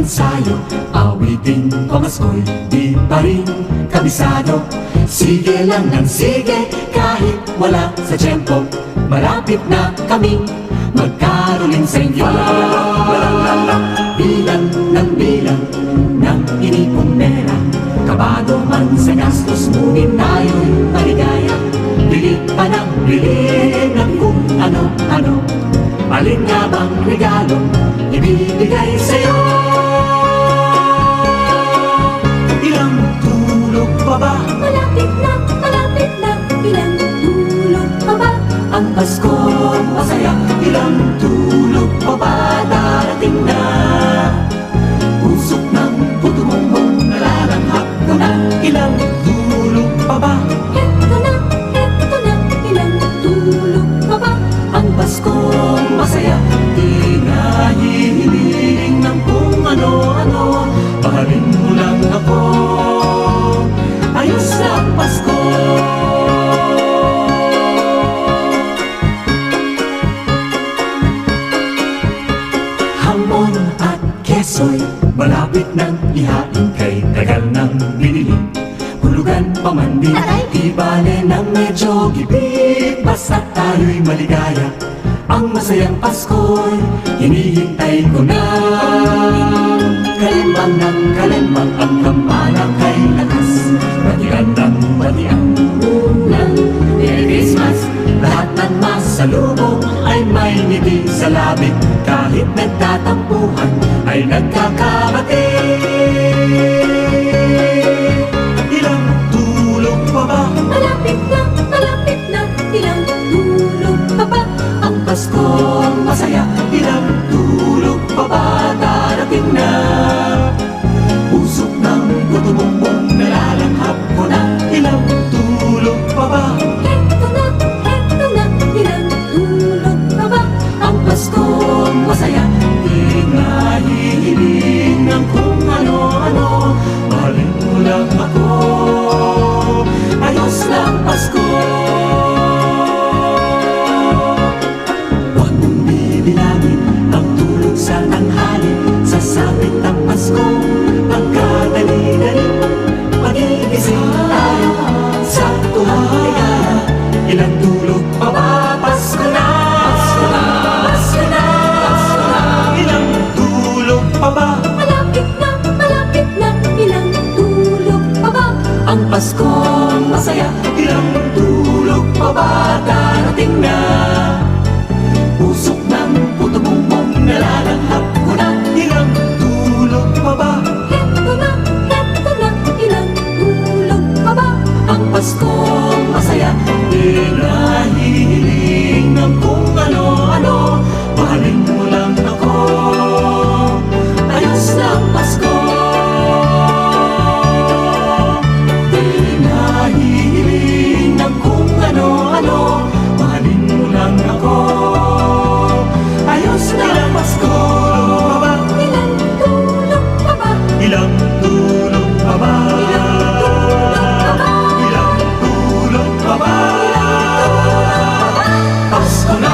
ensayo, awiting pamaskoy, di pa rin kabisado. Sige lang ng sige, kahit wala sa tiyempo, malapit na kaming magkaroling sa inyo. Bilang ng bilang ng inipong pera, kabado man sa gastos, ngunit tayo'y maligaya. Bili pa ng bili ng kung ano-ano, alin nga bang regalo ibibigay sa'yo? Ilang tulog pa ba? Malapit na, ilang tulog pa ba? Ang Pasko'ng masaya, ilang tulog pa ba? Darating na. Usok ng puto mong nalalanghap ko na. Ilang tulog pa ba? Heto na, ilang tulog pa ba? Ang Pasko'ng masaya, di na hihiling ng kung ano-ano. Mahalin mo lang ako, ayos lang Pasko. Hamon at keso'y malapit ng ihain, kay tagal ng binili. Hulugan pa man din, di bale ng medyo gipit, basta tayo'y maligaya. Ang masayang Pasko'y hinihintay ko na. Kalimbang ng kalimbang, ang kampanang kay lakas, batian ng batian ng Merry Christmas. Lahat ng masalubong ay may ngiti sa labi, kahit nagtatampuhan ay nagkakabati. Ilang tulog pa ba? Malapit na, ilang tulog pa ba? Ang Pasko'ng masaya, ilang tulog pa ba? Darating na. Usok ng puto mong nalalanghap ko na. Ilang tulog pa ba? Heto na, ilang tulog pa ba? Ang Pasko'ng masaya, di nga hihiling ng kung ano-ano. Mahalin mo lang ako, ayos lang Pasko. Huwag mong bibilangin ang tulog sa tanghali, sasapit ang Pasko, pagkadali-dali magigising tayo sa tuwang ligaya. Ilang tulog pa ba? Pasko na! Pasko na! Pasko na! Pasko na! Ilang tulog pa ba? Malapit na, ilang tulog pa ba? Ang Pasko'ng masaya, ilang tulog pa ba? Darating na. Usok ng puto mong nalalanghap ko na. Ilang tulog pa ba? Heto na, ilang tulog pa ba? Ang Pasko'ng masaya, di na hihiling ng kung ano-ano. Mahalin mo lang ako, ayos lang Pasko. Di na hihiling ng kung ano-ano. Mahalin mo lang ako, ayos lang Pasko. Ilang tulog pa ba? Ilang tulog pa ba? Ilang tulog pa ba? Pasko na!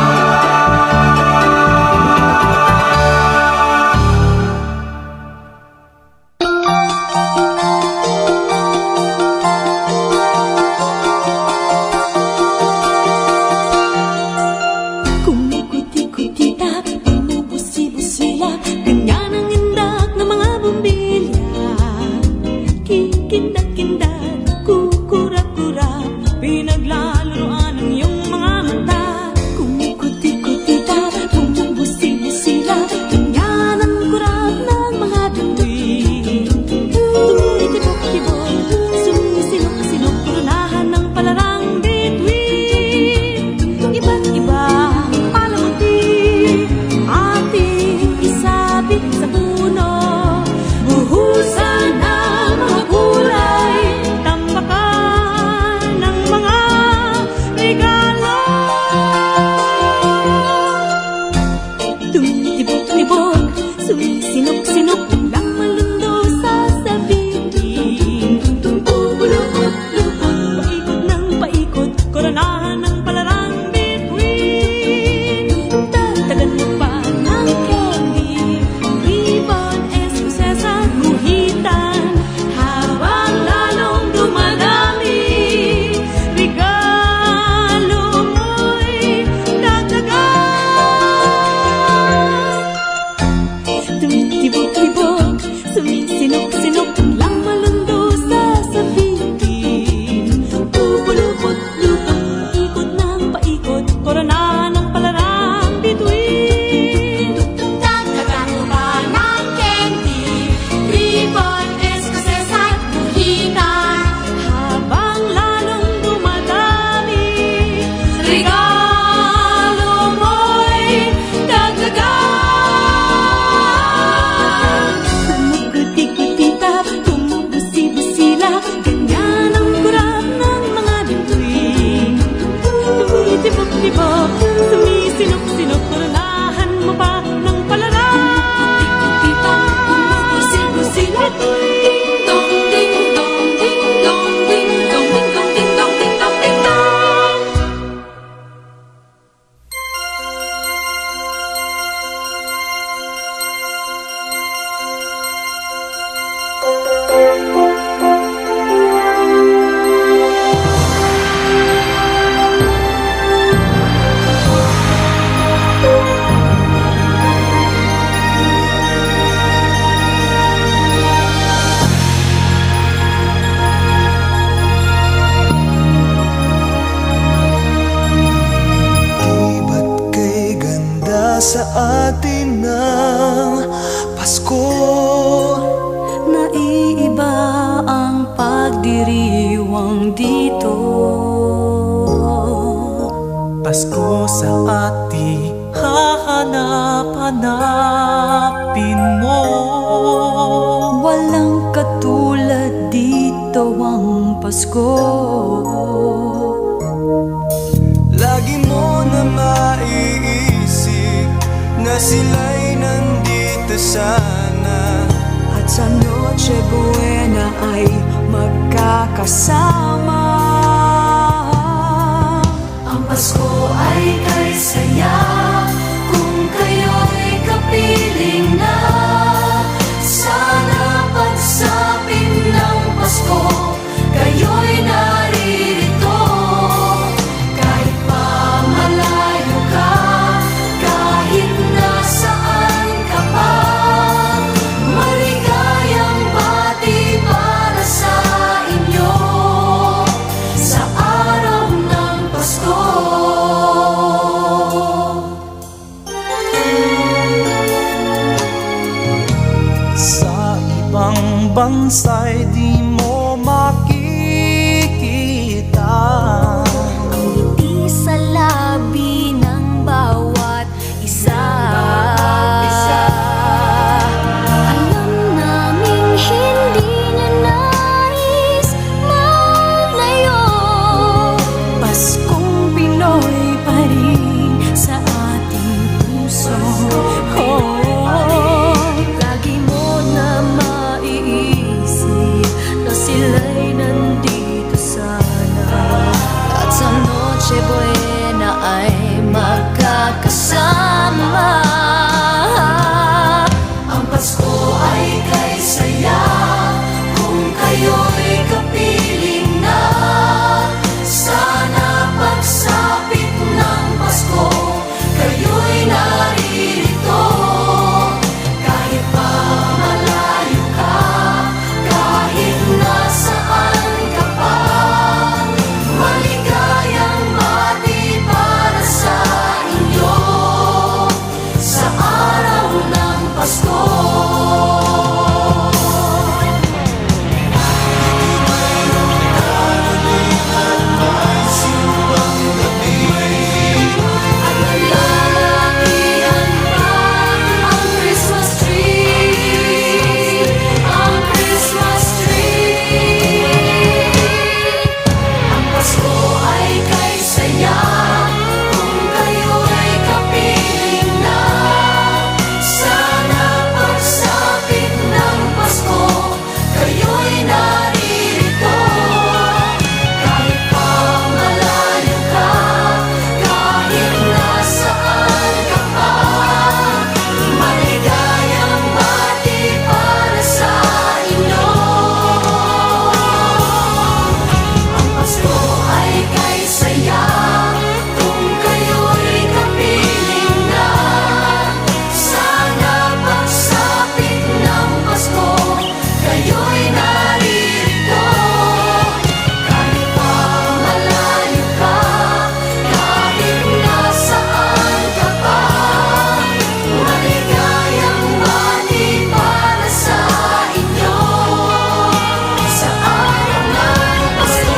Kumikuti-kutita, bumubusi-busila, ganyan ang indak ng mga bumbilya. Kikindak-kindak, kukurap-kurap, pinaglalaroan ang iyong mga mata. Kumikuti-kutita, bumubusi-busila, ganyan ang kurap ng mga bumbilya. Tumitibok-tibok, sumisilok-silok, kurunahan ng palarang bituin. Iba't iba palamuti, ating isabit sa puno. Buhusan ng mga kulay, iniwang dito. Pasko sa ati, hahanap-hanapin mo. Walang katulad dito ang Pasko. Lagi mo na maiisip na sila'y nandito sana, At sa Noche Buena ay magkakasama. Ang Pasko ay kay saya kung kayo'y kapiling na. Sana pagsapit ng Pasko, kayo'y naririto. Kahit pa malayo ka, kahit nasaan ka pa, maligayang bati para sa inyo sa araw ng Pasko. sa ibang bansa'y di mo makikita. Ngiti sa labi ng bawat isa. Alam naming hindi niya nais malayo. Paskong Pinoy pa rin sa ating puso. Lagi mo na maiisip na sila'y nandito sana. At sa Noche Buena ay magkakasama. Ang Pasko ay kay saya kung kayo'y kapiling na. Sana pagsapit ng Pasko, kayo'y naririto. Kahit pa malayo ka, kahit nasaan ka pa, maligayang bati para sa inyo sa araw ng Pasko. Nalalakihan pa ang Christmas tree, ang Christmas tree. Ang Pasko ay kay saya kung kayo'y kapiling na. Sana pagsapit ng Pasko, kayo'y naririto. Kahit pa malayo ka, kahit nasaan ka pa, maligayang bati para sa inyo. Ang Pasko ay kay saya kung kayo'y kapiling na. Sana pagsapit ng Pasko, kayo'y naririto. Kahit pa malayo ka, kahit nasaan ka pa, maligayang bati para sa inyo sa araw ng Pasko.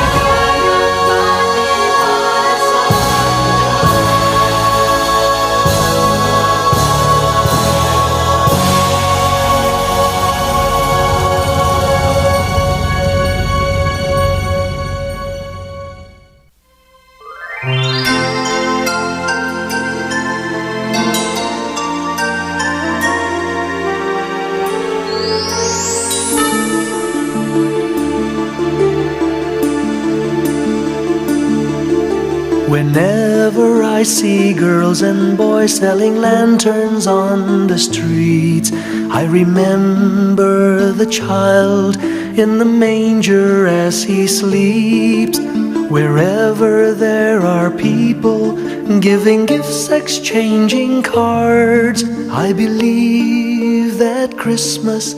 Whenever I see girls and boys selling lanterns on the streets, I remember the child in the manger as he sleeps. Wherever there are people giving gifts, exchanging cards, I believe that Christmas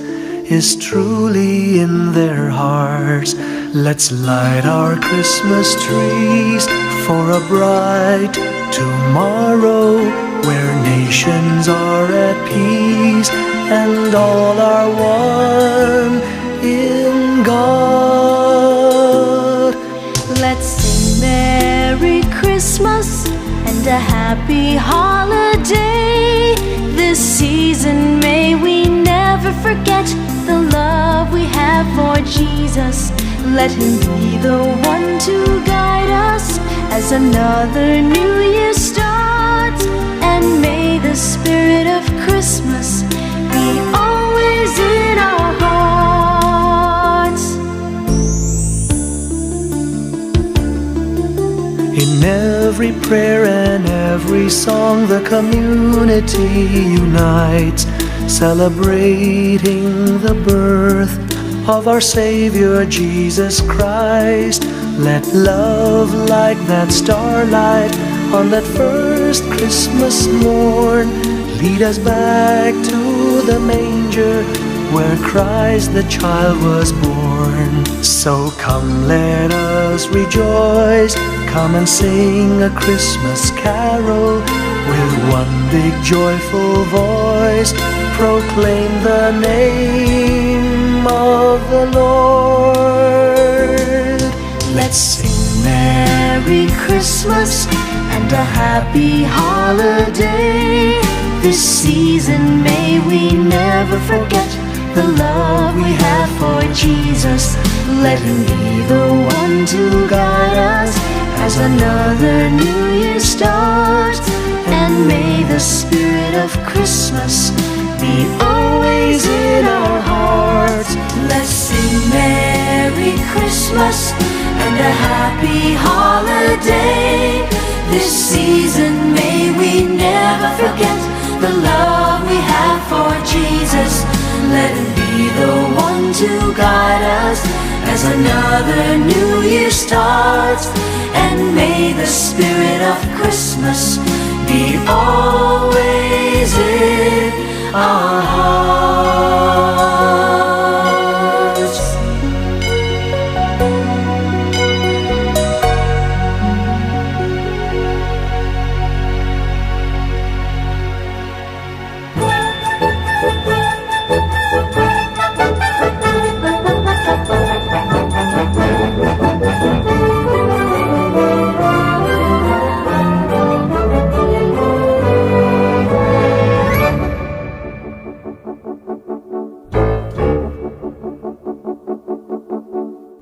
is truly in their hearts. Let's light our Christmas trees for a bright tomorrow, where nations are at peace and all are one in God. and a happy holiday. This season may we never forget the love we have for Jesus. Let him be the one to guide us as another new year starts. And may the spirit of Christmas be always in our hearts. In every prayer and every song, the community unites, celebrating the birth of our Savior Jesus Christ. Let love like that starlight on that first Christmas morn lead us back to the manger where Christ the child was born. So come, let us rejoice, come and sing a Christmas carol. With one big joyful voice, proclaim the name of the Lord. Let's sing Merry Christmas and a happy holiday. This season may we never forget the love we have for Jesus. Let him be the one to guide us as another new year starts. And may the spirit of Christmas be always in our hearts. Let's sing Merry Christmas and a happy holiday. This season may we never forget the love we have for Jesus. Let him be the one to guide us as another new year starts. And may the spirit of Christmas be always in our hearts.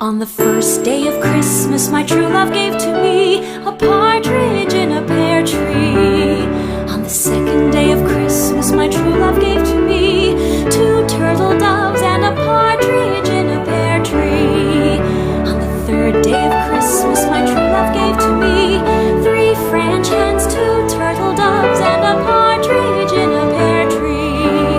On the first day of Christmas, my true love gave to me a partridge in a pear tree. On the second day of Christmas, my true love gave to me 2 turtle doves and a partridge in a pear tree. On the third day of Christmas, my true love gave to me 3 French hens, 2 turtle doves and a partridge in a pear tree.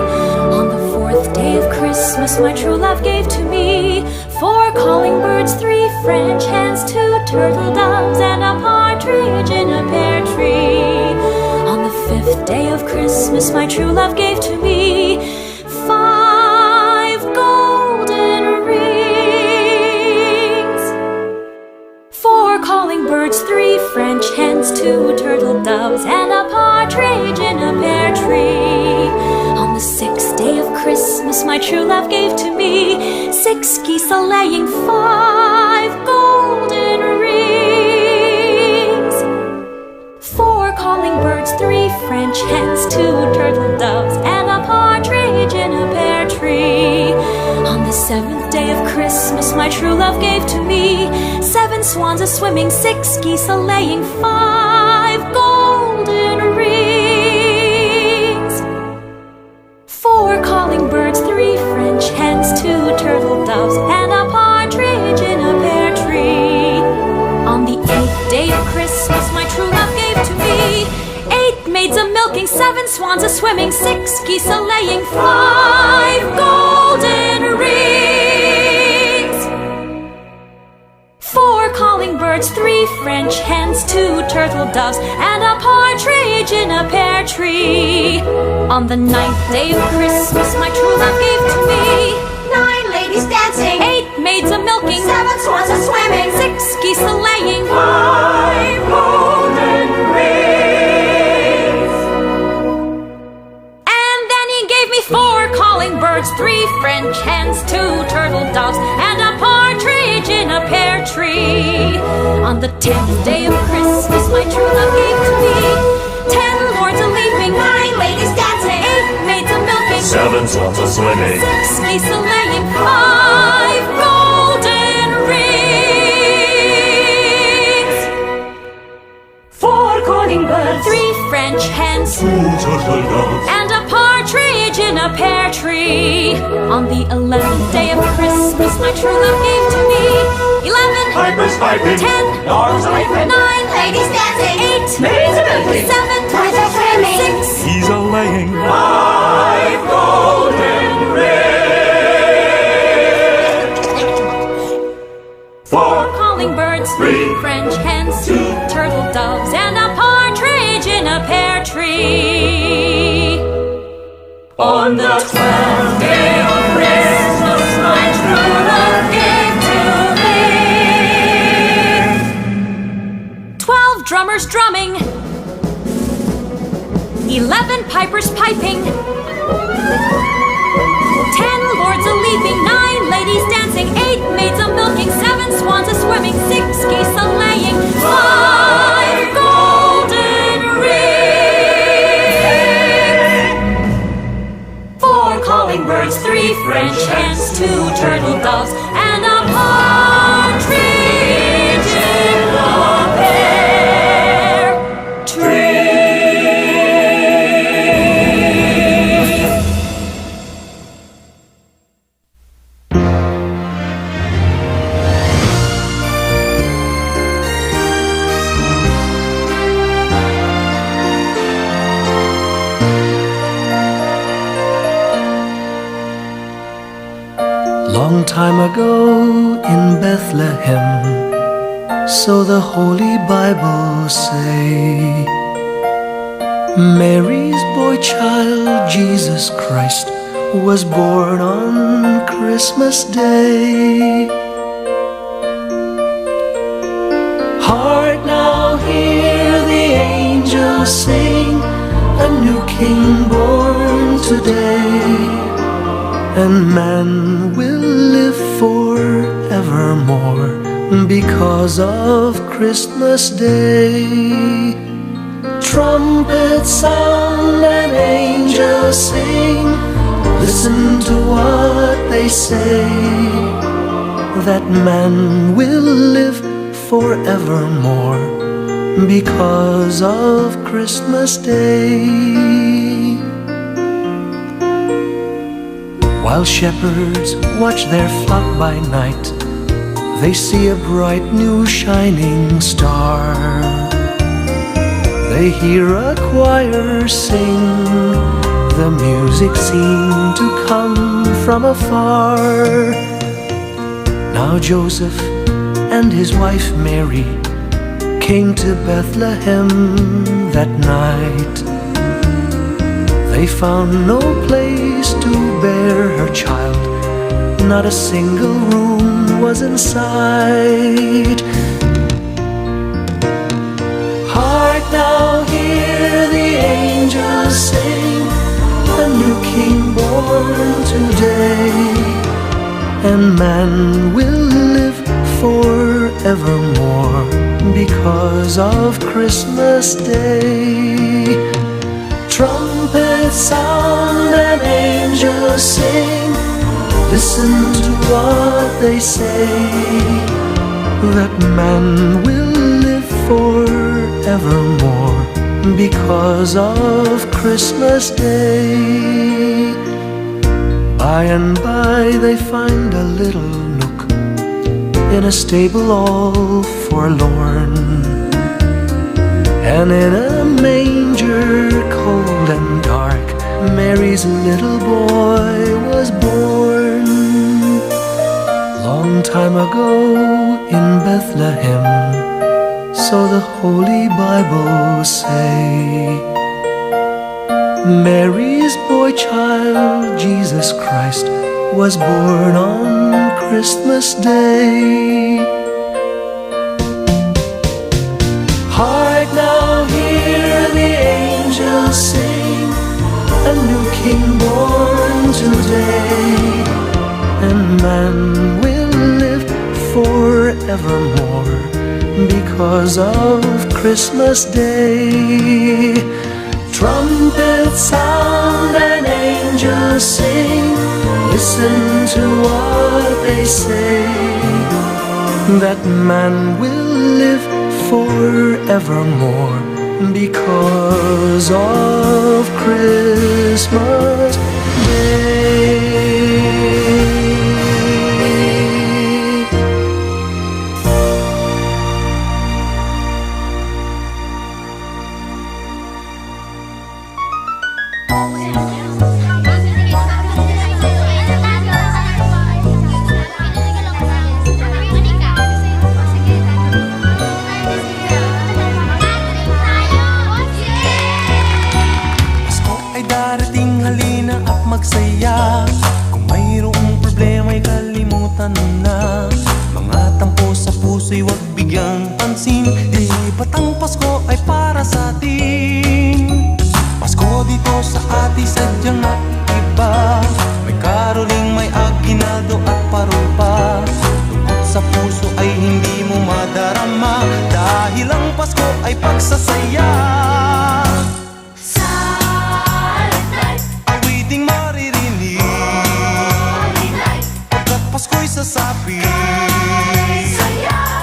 On the fourth day of Christmas, my true love gave to me 4 calling birds, 3 French hens, 2 turtle doves, and a partridge in a pear tree. On the fifth day of Christmas, my true love gave to me 5 golden rings, 4 calling birds, 3 French hens, 2 turtle doves, and a partridge in a pear tree. On the sixth day of Christmas, my true love gave to me 6 geese a-laying, 5 golden rings, 4 calling birds, 3 French hens, 2 turtle doves, and a partridge in a pear tree. On the seventh day of Christmas, my true love gave to me 7 swans a-swimming, 6 geese a-laying, 5 golden rings, 4 calling birds, 3 French hens, 2 turtle doves, and a partridge in a pear tree. On the 8th day of Christmas, my true love gave to me 8 maids a-milking, 7 swans a-swimming, 6 geese a-laying, 5 golden rings, 4 calling birds, 3 French hens, 2 turtle doves, and a partridge in a pear tree. On the 9th day of Christmas, my true love gave to me 9 ladies dancing, 8 maids a-milking, 7 swans a-swimming, 6 geese a-laying, 5 golden rings. and then he gave me 4 calling birds, 3 French hens, 2 turtle doves, and a partridge in a pear tree. On the 10th day of Christmas, my true love gave to me 7 swans are swimming. 6 geese a laying, 5 golden rings. 4 calling birds. 3 French hens. 2 turtle doves. And a partridge in a pear tree. On the 11th day of Christmas, my true love gave to me 11 Pipers piping. 10 Dogs a leaping. 9 ladies dancing. 8 Maids a milking. 7 boys are swimming. 6 He's a laying. 5 golden rings. 4 calling birds. 3 French hens. 2 turtle doves. And a partridge in a pear tree. On the 12th day of Christmas, my true love gave to me 12 drummers drumming. 11 pipers piping. 10 lords a leaping. 9 ladies dancing. 8 maids a milking. 7 swans a swimming. 6 geese a laying. 5 golden rings. 4 calling birds. 3 French hens. 2 turtle doves. And a partridge in a pear tree. Long time ago in Bethlehem, so the Holy Bible say, Mary's boy child, Jesus Christ, was born on Christmas Day. Heart, now hear the angels sing, a new King born today. And man will live forevermore because of Christmas Day. Trumpets sound and angels sing, listen to what they say, that man will live forevermore because of Christmas Day. While shepherds watch their flock by night, they see a bright new shining star. They hear a choir sing, the music seemed to come from afar. Now Joseph and his wife Mary came to Bethlehem that night. They found no place to bear her child, not a single room was in sight. Hark now, hear the angels sing, a new King born today, and man will live forevermore because of Christmas Day. Trumpets sound and angels sing, listen to what they say, that man will live forevermore because of Christmas Day. By and by they find a little nook in a stable all forlorn, and in a manger cold and dark, Mary's little boy was born. Long time ago in Bethlehem, so the Holy Bible say, Mary's boy child, Jesus Christ, was born on Christmas Day. Hark now, hear the angels sing, a new King born today, and man will live forevermore because of Christmas Day. Trumpets sound and angels sing. Listen to what they say, that man will live forevermore because of Christmas Day. Pasko ay darating, halina at magsaya. Kung mayroong problema ay kalimutan mo na. Mga tampo sa puso'y huwag bigyang pansin. Di ba't ang Pasko ay para sa atin? Pasko dito sa atin sadyang naiiba. May karoling, may aginaldo at parol. Lungkot sa puso ay hindi mo madarama, dahil ang Pasko ay pagsasaya. Awiting maririnig pagkat Pasko'y sasabi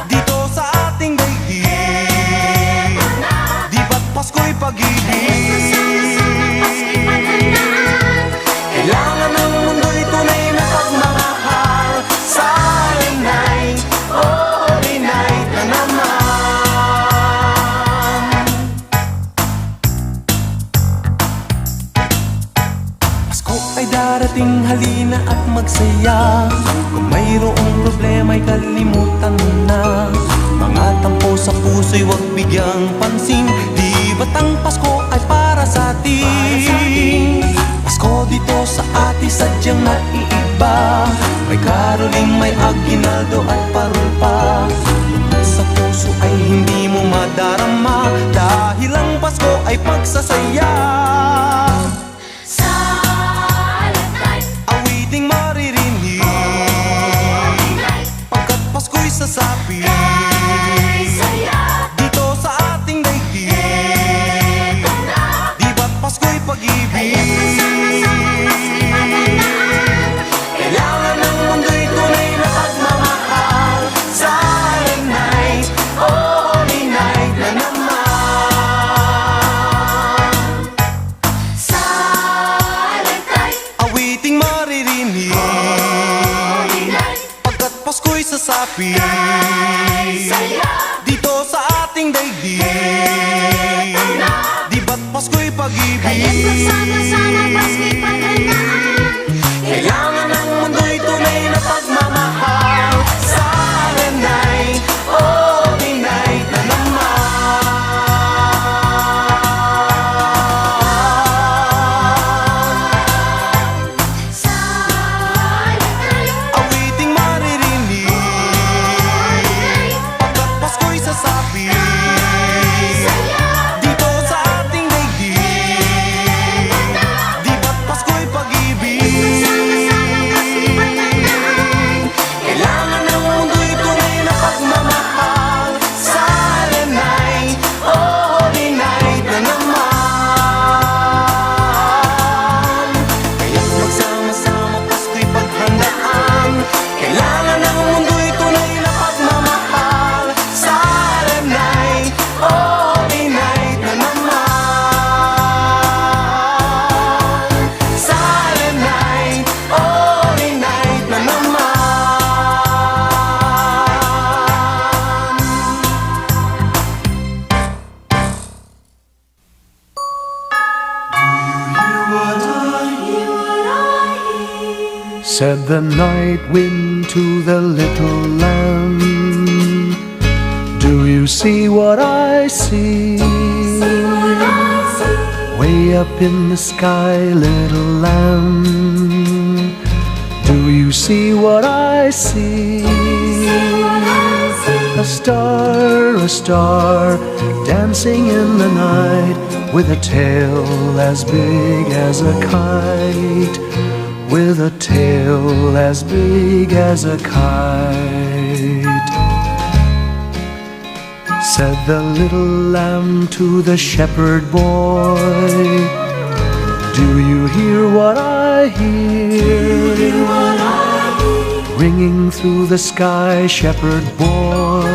dito sa ating daigdig. Di ba't Pasko'y pag-ibig? Kailangan ng mundo'y tunay na pagmamahal. Silent night, oh holy night na naman. Pasko ay darating, halina at magsaya. Kung mayroong problema ay kalimutan mo na. Mga tampo sa puso'y huwag bigyang pansin. Di ba't ang Pasko ay para sa atin? Pasko dito sa atin sadyang naiiba. May karoling, may aginaldo at parol pa. Lungkot sa puso ay hindi mo madarama, dahil ang Pasko ay pagsasaya. Awiting maririnig pagkat Pasko'y sasabi dito sa ating daigdig. Di ba't Pasko'y pag-ibig? Kailangan ng mundo'y tunay na pagmamahal. Silent night, oh holy night na naman. Awiting maririnig pagkat Pasko'y sasabi dito sa ating daigdig. Di ba't Pasko'y pag-ibig? Kailangan ng mundo'y tunay na pagmamahal. Silent night, oh holy night na naman. Awiting maririnig pagkat Pasko'y sasabi dito sa ating daigdig. Di ba't Pasko'y pag-ibig? Kailangan ng mundo'y tunay na pagmamahal. Silent night, oh holy night na naman. Kaya't magsama-sama Pasko'y paghandaan. Kailangan ng mundo'y tunay na pagmamahal. Silent night, oh holy night na naman. Silent night, oh holy night na naman. Said the night wind to the little lamb, do you see what I see? Way up in the sky, little lamb, do you see what I see? A star, dancing in the night, with a tail as big as a kite, with a tail as big as a kite. Said the little lamb to the shepherd boy, do you hear what I hear? Ringing through the sky, shepherd boy,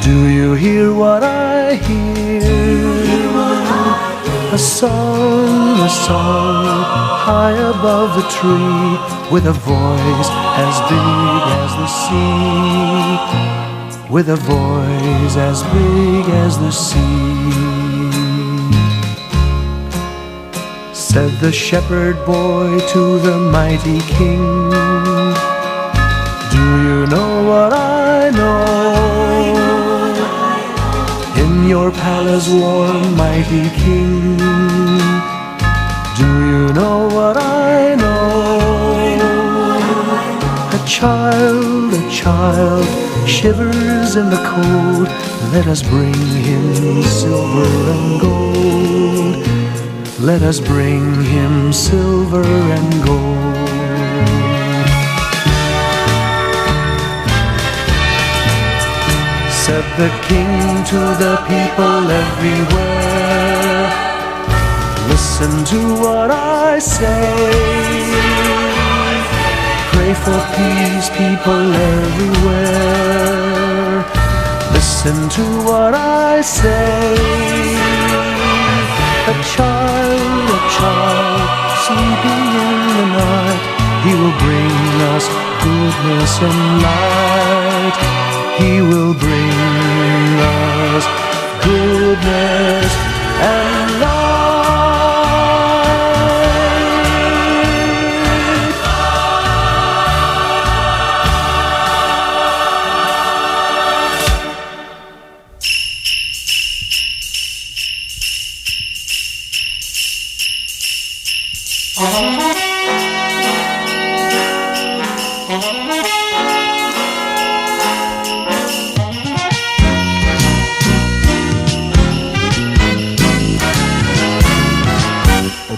do you hear what I hear? A song, high above the tree, with a voice as big as the sea, with a voice as big as the sea. Said the shepherd boy to the mighty king, do you know what I know? In your palace warm, mighty king, do you know what I know? A child shivers in the cold. Let us bring him silver and gold. Let us bring him silver and gold. Said the king to the people everywhere, listen to what I say. Pray for peace, people everywhere. Listen to what I say. A child sleeping in the night, he will bring us goodness and light. He will bring us goodness and light.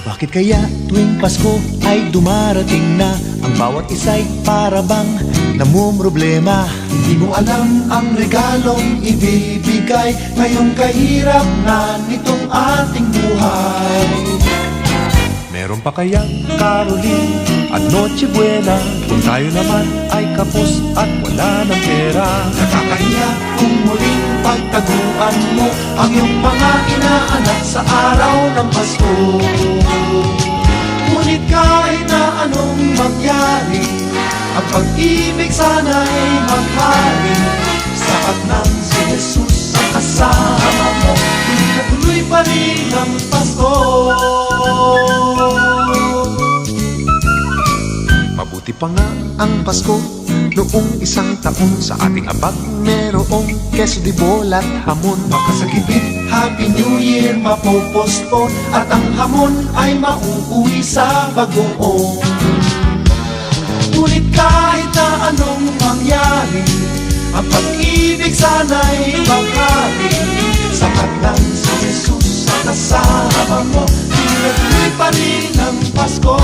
Bakit kaya tuwing Pasko ay dumarating na, ang bawat isa'y para bang namumroblema? Di mo alam ang regalong ibibigay ngayong kahirap na nitong ating buhay. Meron pa kayang Caroline at Noche Buena kung tayo naman ay kapos at wala ng pera? Nakakahiya kung muling pagtaguan mo ang iyong mga inaanak sa araw ng Pasko. Ngunit kahit na anong mangyari, ang pag-ibig sana'y maghari. Sapat ng si Jesus ang kasama mo, tuloy pa rin ang Pasko. Mabuti pa nga ang Pasko noong isang taon, sa ating abag merong keso de bola at hamon. Makasagipit, Happy New Year mapopospon, at ang hamon ay mauuwi sa bagoong. Ngunit kahit na anong mangyari, ang pag-ibig sana'y maghari. Sapat lang si Jesus sa kasama mo, tuloy pa rin ang Pasko.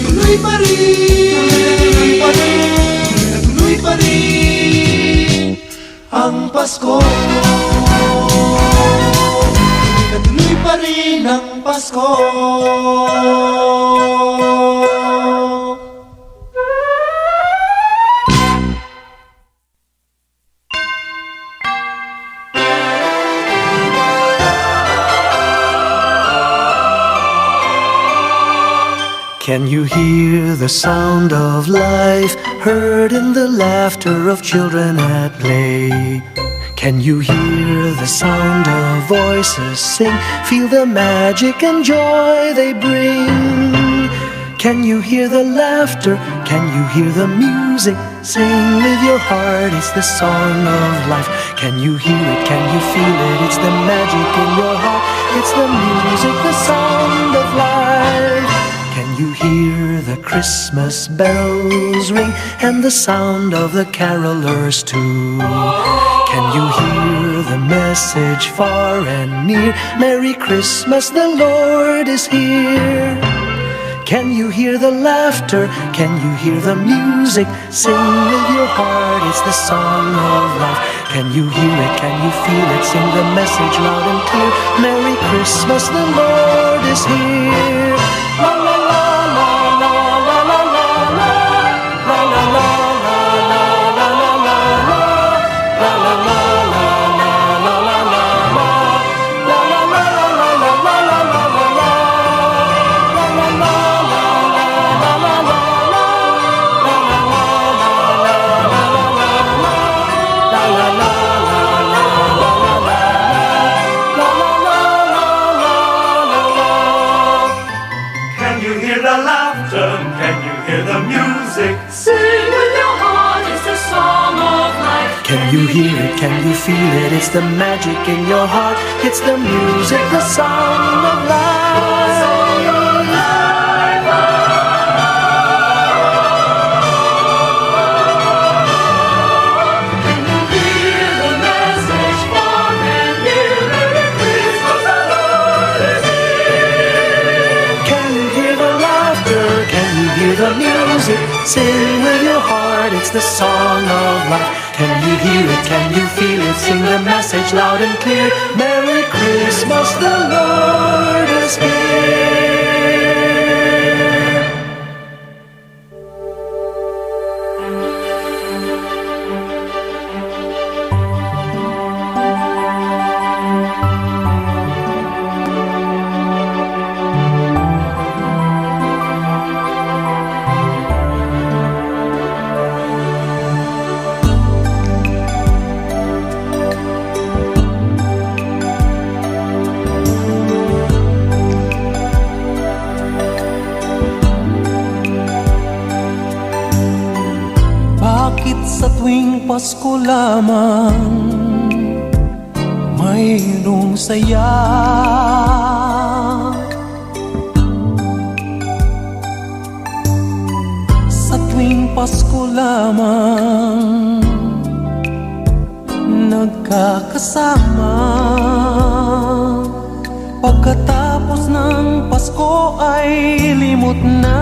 Tuloy pa rin ang Pasko. Tuloy pa rin ang Pasko. Can you hear the sound of life heard in the laughter of children at play? Can you hear the sound of voices sing? Feel the magic and joy they bring. Can you hear the laughter? Can you hear the music? Sing with your heart, it's the song of life. Can you hear it? Can you feel it? It's the magic in your heart. It's the music, the sound of life. Can you hear the Christmas bells ring and the sound of the carolers too? Can you hear the message far and near? Merry Christmas, the Lord is here. Can you hear the laughter? Can you hear the music? Sing with your heart, it's the song of life. Can you hear it? Can you feel it? Sing the message loud and clear. Merry Christmas, the Lord is here. La la la la la la la la la la la la la la la Can you hear the laughter? Can you hear the music? Sing with your heart, it's the song of life. Can you hear it? Can you feel it? It's the magic in your heart. It's the music, the sound of life. Can you hear the message far and near? Merry Christmas, the Lord is here. Can you hear the laughter? Can you hear the music? Sing with your heart, it's the song of life. Can you hear it? Can you feel it? Sing the message loud and clear. Merry Christmas, the Lord is here. Bakit sa tuwing Pasko lamang mayroong saya? Sa tuwing Pasko lamang nagkakasama. Pagkatapos ng Pasko ay limot na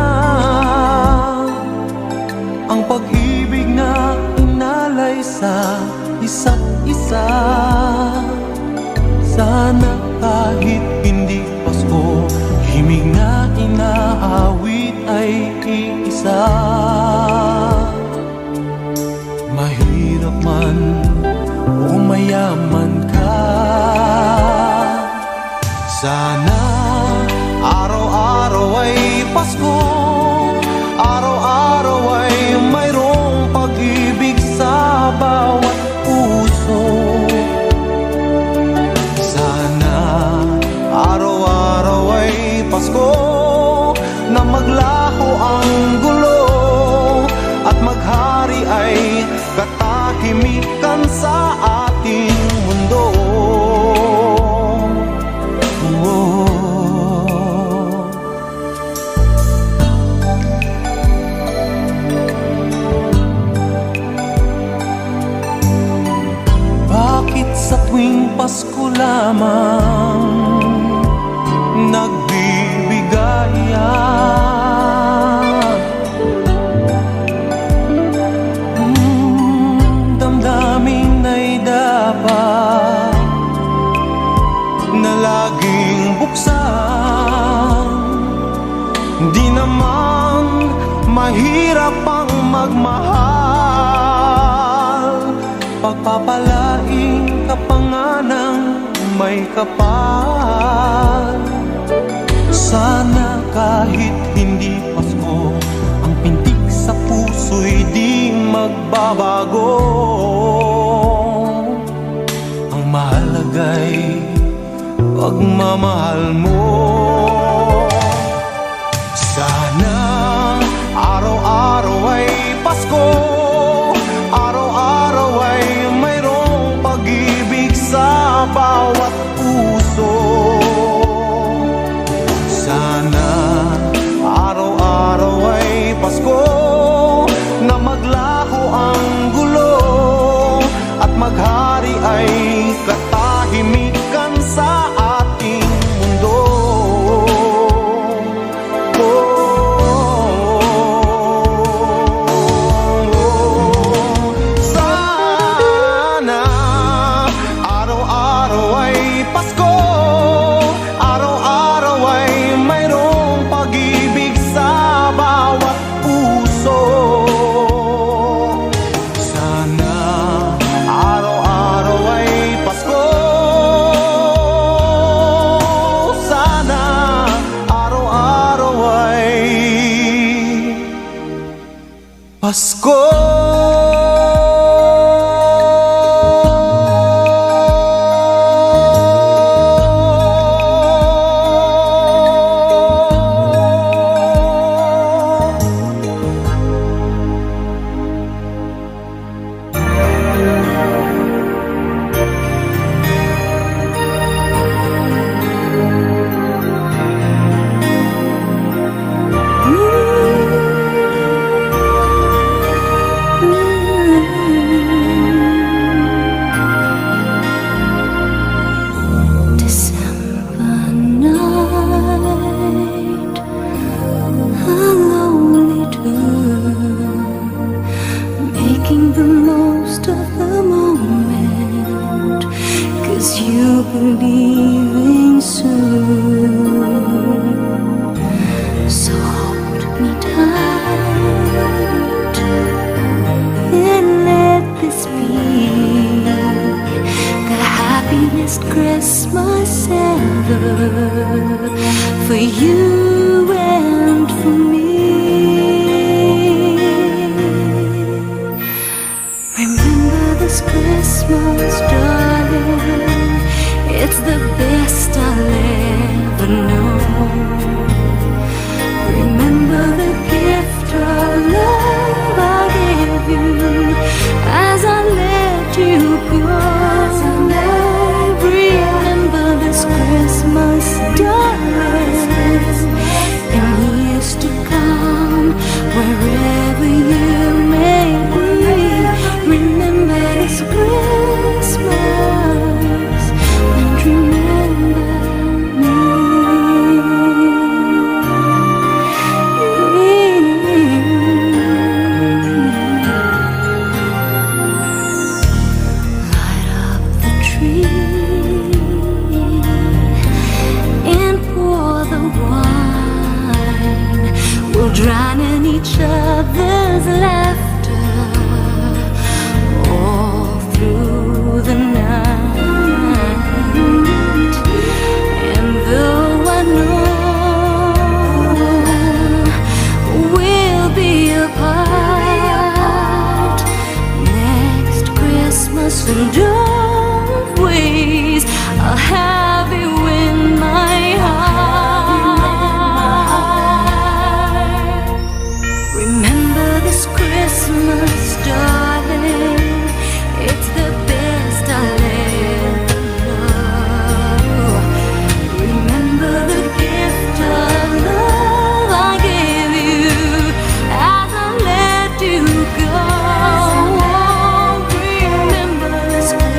ang pag-ibig na inalay sa isa't isa. Sana kahit hindi Pasko, himig na inaawit ay iisa. Mahirap man o mayaman ka, sana araw-araw ay Pasko. Araw-araw ay mayroong pag-ibig sa bawat puso. Sana araw-araw ay Pasko na maglaho ang gulo at maghari ay katahimikan sa ating mundo. Sa tuwing Pasko lamang nagbibigaya. Damdamin ay dapat na laging buksan. Di naman mahirap ang magmahal, pagpapalaing ka pa nga ng may kapal. Sana kahit hindi Pasko, ang pintig sa puso'y di magbabago. Ang mahalaga'y pagmamahal mo. Sana Pasko. December night, a lonely tune, making the most of the moment, 'cause you believing soon. So hold me tight and let this be the happiest Christmas ever for you and for me. Remember this Christmas, darling, it's the best I'll ever know. Remember the gift of love I gave you as I let you go. Remember this Christmas, darling, in years to come, wherever you may be. Remember this Christmas and remember me. Light up the tree and pour the wine. We'll drown in each other's laughter all through the night. And though I know we'll be apart next Christmas, and always I'll have you in my heart. Remember this Christmas, darling, it's the best I'll ever know. Remember the gift of love I gave you as I let you go. Remember this Christmas.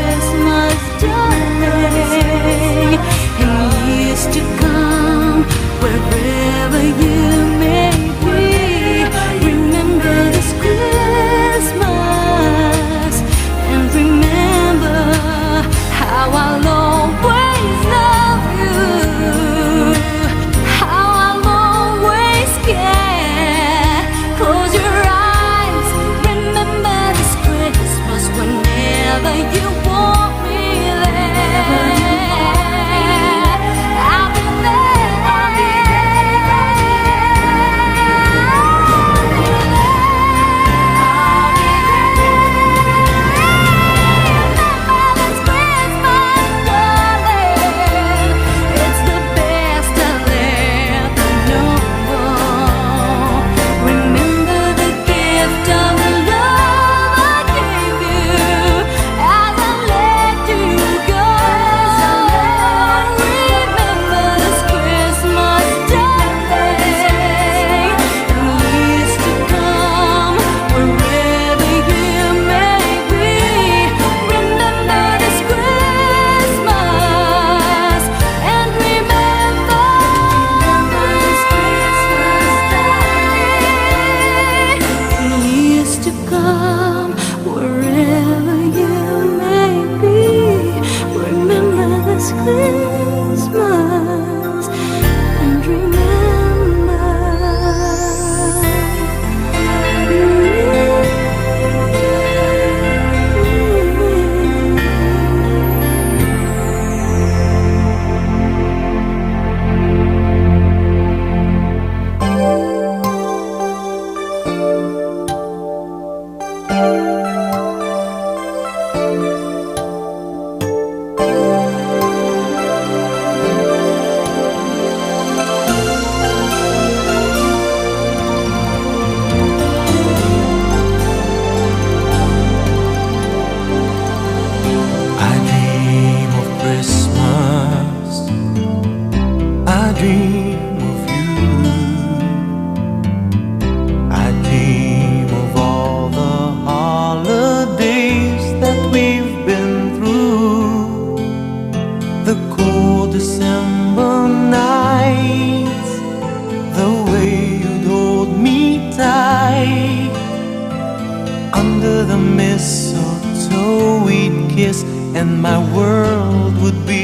and my world would be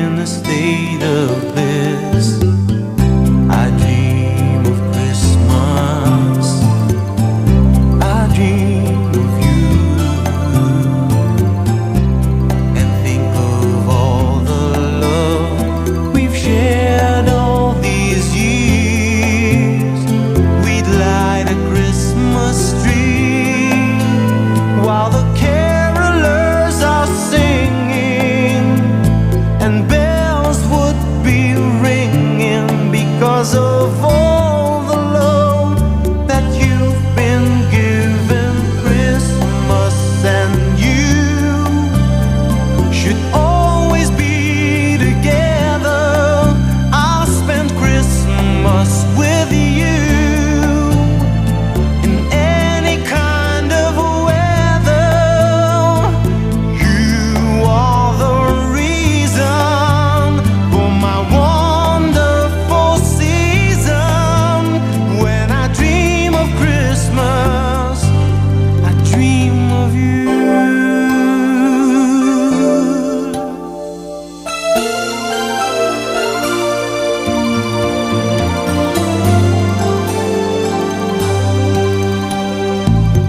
in a state of bliss. I dream of Christmas, I dream of you, and think of all the love we've shared all these years. We'd light a Christmas tree while the carolers are singing, and bells would be ringing because of all the love that you've been given. Christmas and you should always be together. I'll spend Christmas with you in any kind of weather. You are the reason for my wonderful season. When I dream of Christmas, I dream of you.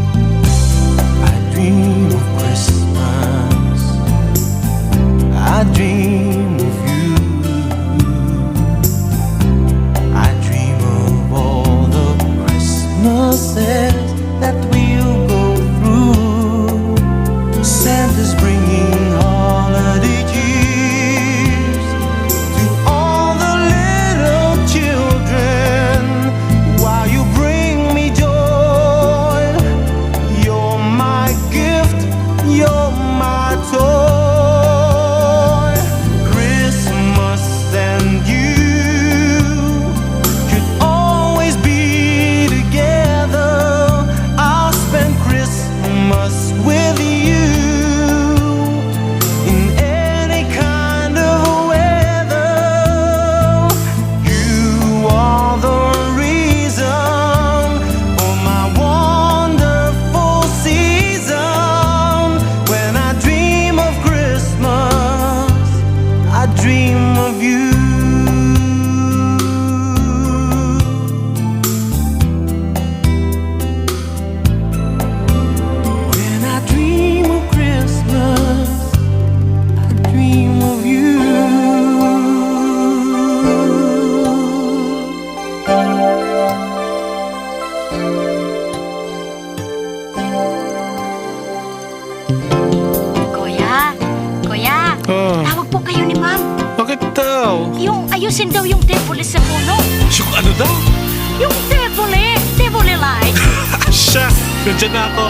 I dream of Christmas, I dream of you, I dream of all the Christmases that we'll go through. Santa's bringing holiday cheers to all the little children, while you bring me joy. You're my gift, you're my toy. Christmas and you should always be together. I'll spend Christmas with you in any kind of weather. You are the reason for my wonderful season. When I dream of Christmas, I dream of you. When I dream of Christmas, I dream of you. Kuya, tawag po kayo ni ma'am. Bakit daw? Yung ayusin daw yung tebole sa puno. Yung ano daw? Yung tebole light. Siya, nandiyan na ako.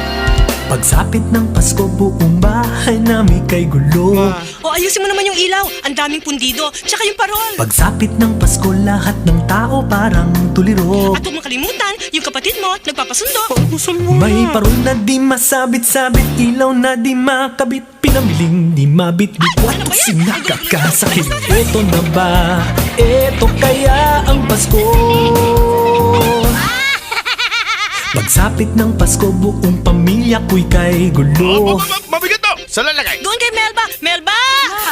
Pagsapit ng Pasko, buong bahay namin kay gulo. O ayusin mo naman yung ilaw. Ang daming pundido. Tsaka yung parol. Pagsapit ng Pasko, lahat ng tao parang tuliro. At huwag makalimutan, yung kapatid mo nagpapasundo. Almusal mo May na. parol na di masabit-sabit, ilaw na di makabit, pinamiling di mabit-bit, Ano ba yan? kasi nakakasakit. Ito na ba? Ito kaya ang Pasko? Pagsapit ng Pasko, buong pamilya ko'y kay gulo. Mabigat to! Saan lalagay? Doon kay Melba. Melba!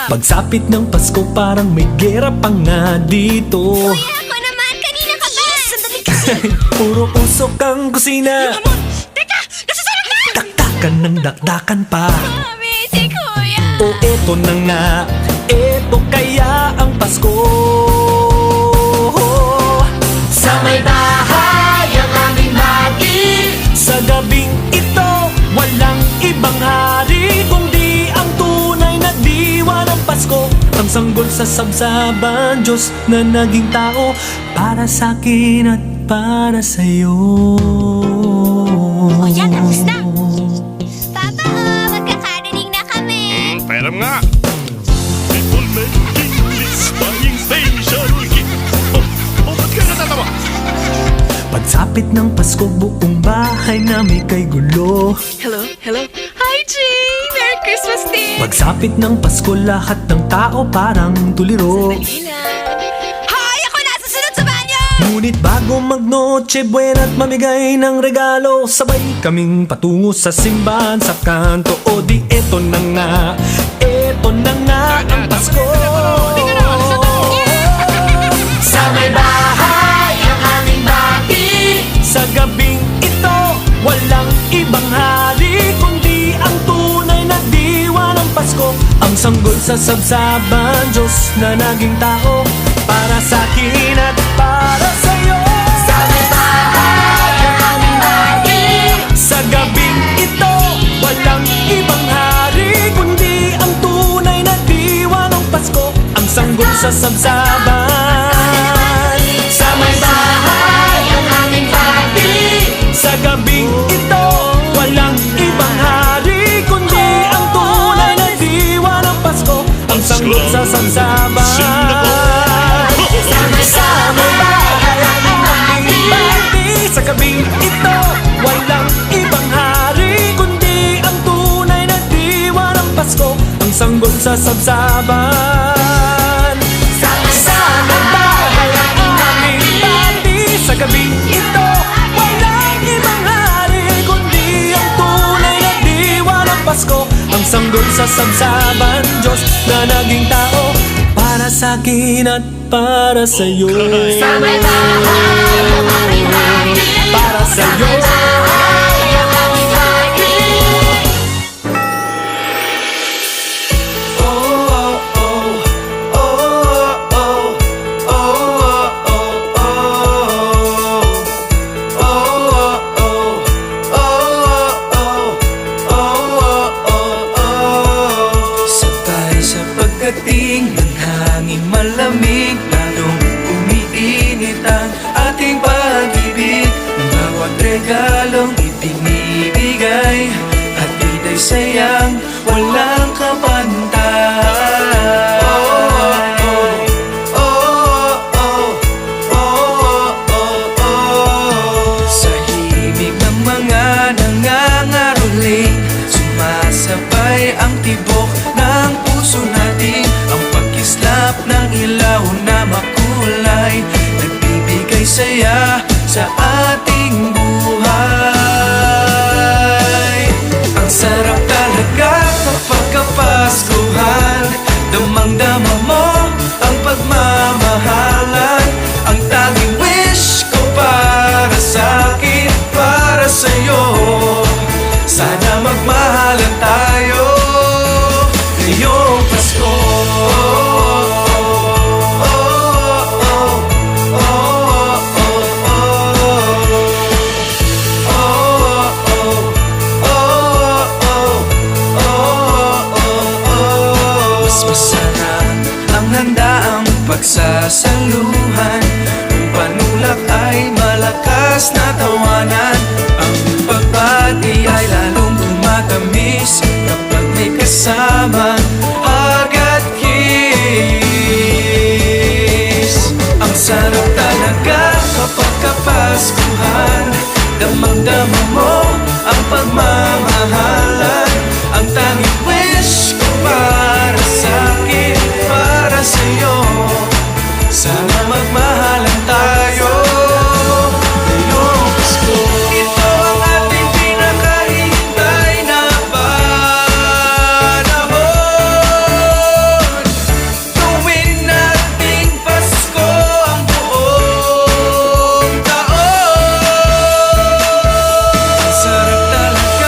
Pagsapit ng Pasko, parang may gera pa nga dito. Ako naman, kanina ka ba? Sandali kasi. Puro usok ang kusina, Amon! Teka! Nasasarak na! dakdakan ng dakdakan pa. Mami, si Kuya. O eto na nga, eto kaya ang Pasko. Sa may bahay ang aming magi, sa gabing ito walang ibang hari, kundi ang tunay na diwa ng Pasko. Ang sanggol sa sabsaban, Diyos na naging tao, para sa'kin at para sa'yo. O yan, tapos na. Papa, magkakarinig na kami. Pairam nga. People making this buying station. Ba't ka natatawa? Pagsapit ng Pasko, buong bahay namin kay gulo. Hello? Hi, Jay! Merry Christmas din! Pagsapit ng Pasko, lahat ng tao parang tuliro. Hi! Ako nasa sunod sa banyo! Ngunit bago mag-Noche Buena at mamigay ng regalo, sabay kaming patungo sa simbahan sa kanto. O di eto na nga, na nga ang Pasko. Sa may bahay ang aming bati. Sa gabing ito, walang ibang hari kundi ang tunay na diwa ng Pasko. Ang sanggol sa sabsaban, Diyos na naging tao, para sa akin at para sa'yo. Sa may bahay ang aming bati. Sa gabing ito, walang ibang hari kundi ang tunay na diwa ng Pasko. Ang sanggol sa sabsaban. Sa may bahay ang aming bati. Sa gabing ito, walang ibang hari kundi ang tunay na diwa ng Pasko. Ang sanggol sa sabsaban. Sa may bahay ang aming bati. Sa gabing ito, walang ibang hari kundi ang tunay na diwa ng Pasko. Ang sanggol sa sabsaban. Sa may bahay ang aming bati. Sa gabing ito, walang ibang hari kundi ang tunay na diwa ng Pasko. Ang sanggol sa sabsaban, Diyos na naging tao, para sa akin at para sa'yo. Sa may bahay ang aming bati. Para sa'yo. Ang aming bati. Sabay sa pagdating ng hangin malamig, lalong umiinit ang ating pag-ibig. Ang bawat regalong ibinibigay, hatid ay sayang, walang kapantay. Sa himig ng mga nangangaroling, sumasabay ang tibok ng puso natin. Ang pagkislap ng ilaw na makulay, nagbibigay saya sa ating buhay. Ang sarap talaga kapag kapaskuhan, damang-dama mo ang pagmamahalan. Ang tanging wish ko para sa'kin, para sa'yo, sana magmahalan tayo ngayong Pasko. Mas masarap ang handaang pagsasaluhan, ang panulak ay malakas na tawanan. Ang pagbati ay lalong tumatamis kapag may kasama agad kiss. Ang sarap talaga kapag kapaskuhan, damang-dama mo ang pagmamahalan. Ang tanging wish ko para sa'kin, para sa'yo, sana magmahalan tayo ngayong Pasko. Ito ang ating pinakahintay na panahon, tuwing nating Pasko ang buong taon. Ang sarap talaga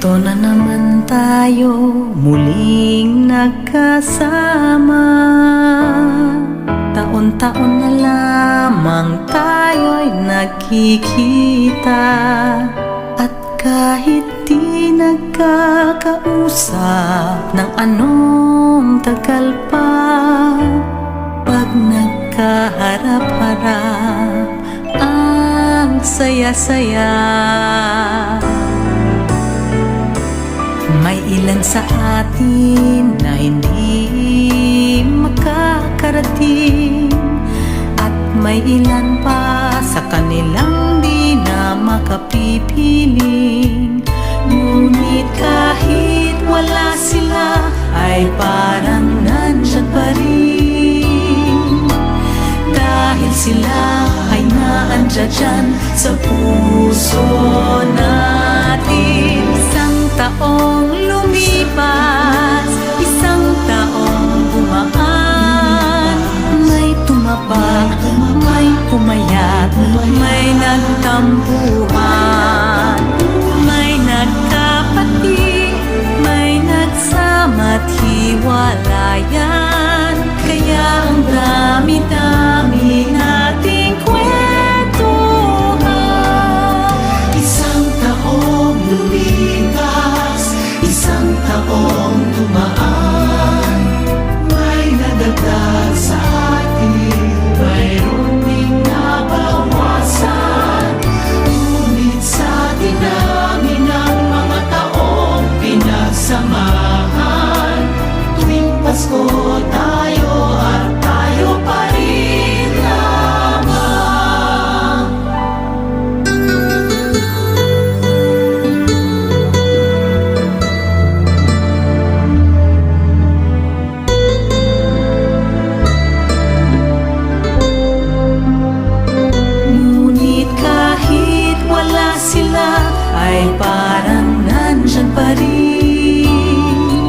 Ito na naman tayo muling nagkasama. Taon-taon na lamang tayo'y nagkikita. At kahit di nagkakausap ng anong tagal pa, pag nagkaharap-harap ang saya-saya. May ilan sa atin na hindi makakarating, at may ilan pa sa kanilang di na makapipiling. Ngunit kahit wala sila ay parang nandyan pa rin, dahil sila ay naandyan dyan sa puso natin. Isang taong lumipas, isang taong bumaan, may tumaba, may pumayat, may nagtampuhan, may nagkapati, may nagsama't hiwalayan. Kaya ang dami-dami nating kwentuhan. Isang taong lumipas, isang taong dumaan, may nadagdag sa atin, mayroon ding nabawasan. Ngunit sa dinami ng mga taong pinagsamahan, tuwing Pasko tayo at tayo pa rin lamang. Ngunit kahit wala sila ay parang nandyan pa rin,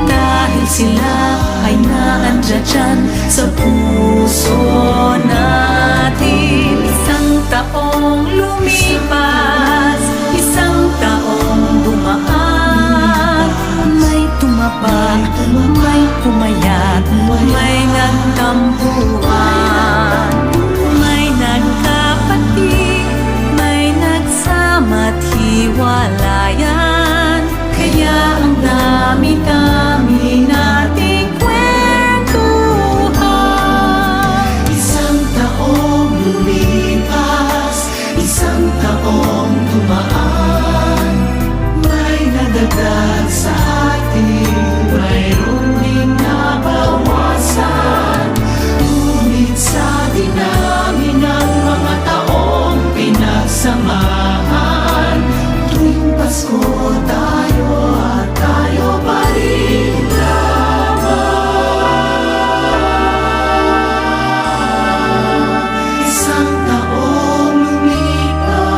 dahil sila ay naandyan dyan sa puso natin. Isang taong lumipas, isang taong dumaan, may tumapag, may pumayat, may nagtampuhan, may nagkapati, may nagsama't hiwalayan. Kaya ang dami-dami nating kwentuhan. Isang taong lumipas, isang taong dumaan, may nadagdag sa atin, mayroon ding nabawasan. Ngunit sa dinami ng mga taong pinagsamahan, tuwing Pasko tayo at tayo pa rin lamang. Isang taong lumipas.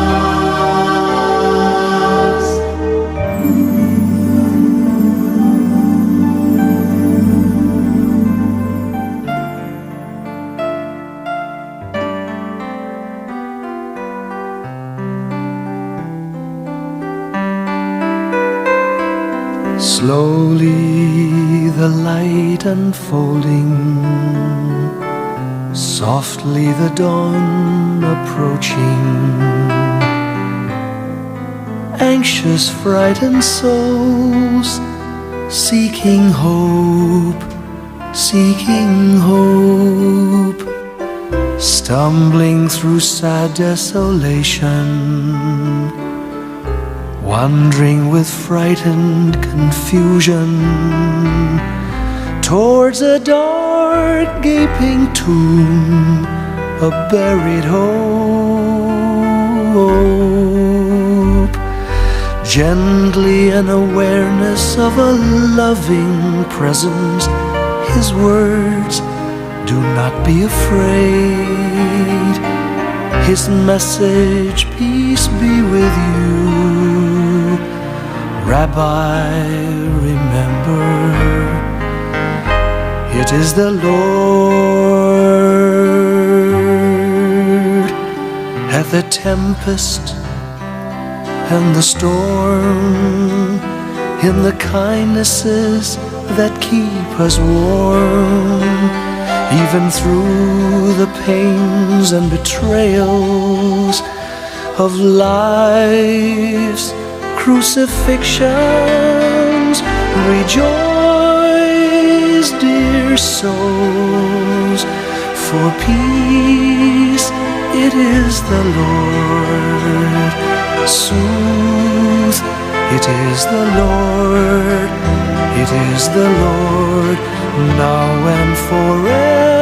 Slowly the light unfolding, softly the dawn approaching. Anxious, frightened souls seeking hope, seeking hope, stumbling through sad desolation, wandering with frightened confusion towards a dark gaping tomb, a buried hope. Gently an awareness of a loving presence, His words, do not be afraid. His message, peace be with you. Rabbi, remember, it is the Lord. At the tempest and the storm, in the kindnesses that keep us warm, even through the pains and betrayals of life's crucifixions. Rejoice, dear souls, for peace it is the Lord. Sooth, it is the Lord, it is the Lord, now and forever.